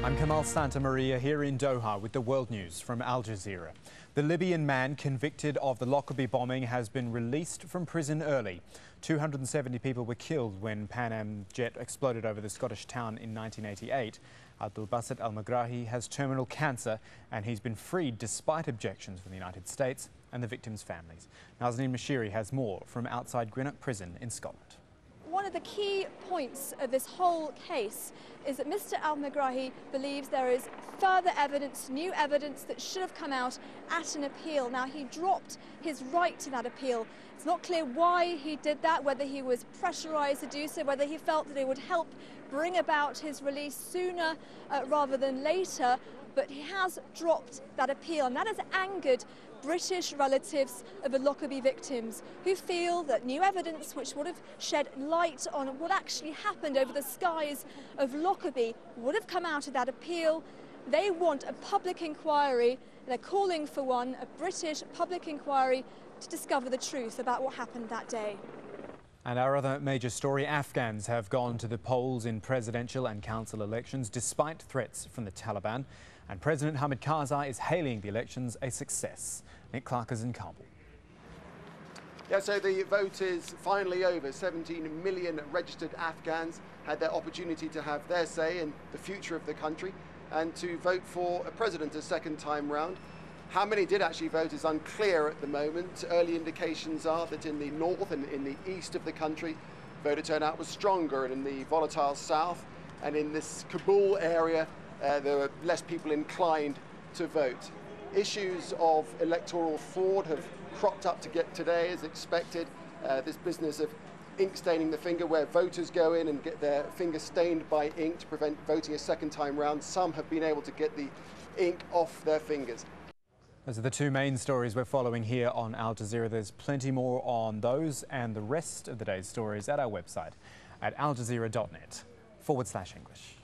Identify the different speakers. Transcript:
Speaker 1: I'm Kamal Santamaria here in Doha with the world news from Al Jazeera. The Libyan man convicted of the Lockerbie bombing has been released from prison early. 270 people were killed when Pan Am jet exploded over the Scottish town in 1988. Abdul Basit al-Megrahi has terminal cancer and he's been freed despite objections from the United States and the victims' families. Nazneen Mashiri has more from outside Greenock Prison in Scotland.
Speaker 2: One of the key points of this whole case is that Mr. al-Megrahi believes there is further evidence, new evidence that should have come out at an appeal. Now, he dropped his right to that appeal. It's not clear why he did that, whether he was pressurised to do so, whether he felt that it would help bring about his release sooner rather than later, but he has dropped that appeal, and that has angered British relatives of the Lockerbie victims who feel that new evidence which would have shed light on what actually happened over the skies of Lockerbie would have come out of that appeal. They want a public inquiry. They're calling for one, a British public inquiry to discover the truth about what happened that day.
Speaker 1: And our other major story, Afghans have gone to the polls in presidential and council elections despite threats from the Taliban. And President Hamid Karzai is hailing the elections a success. Nick Clark is in Kabul.
Speaker 3: Yeah, so the vote is finally over. 17 million registered Afghans had their opportunity to have their say in the future of the country and to vote for a president a second time round. How many did actually vote is unclear at the moment. Early indications are that in the north and in the east of the country, voter turnout was stronger, and in the volatile south and in this Kabul area, there were less people inclined to vote. Issues of electoral fraud have cropped up to get today as expected. This business of ink staining the finger, where voters go in and get their finger stained by ink to prevent voting a second time round. Some have been able to get the ink off their fingers.
Speaker 1: Those are the two main stories we're following here on Al Jazeera. There's plenty more on those and the rest of the day's stories at our website at aljazeera.net/English.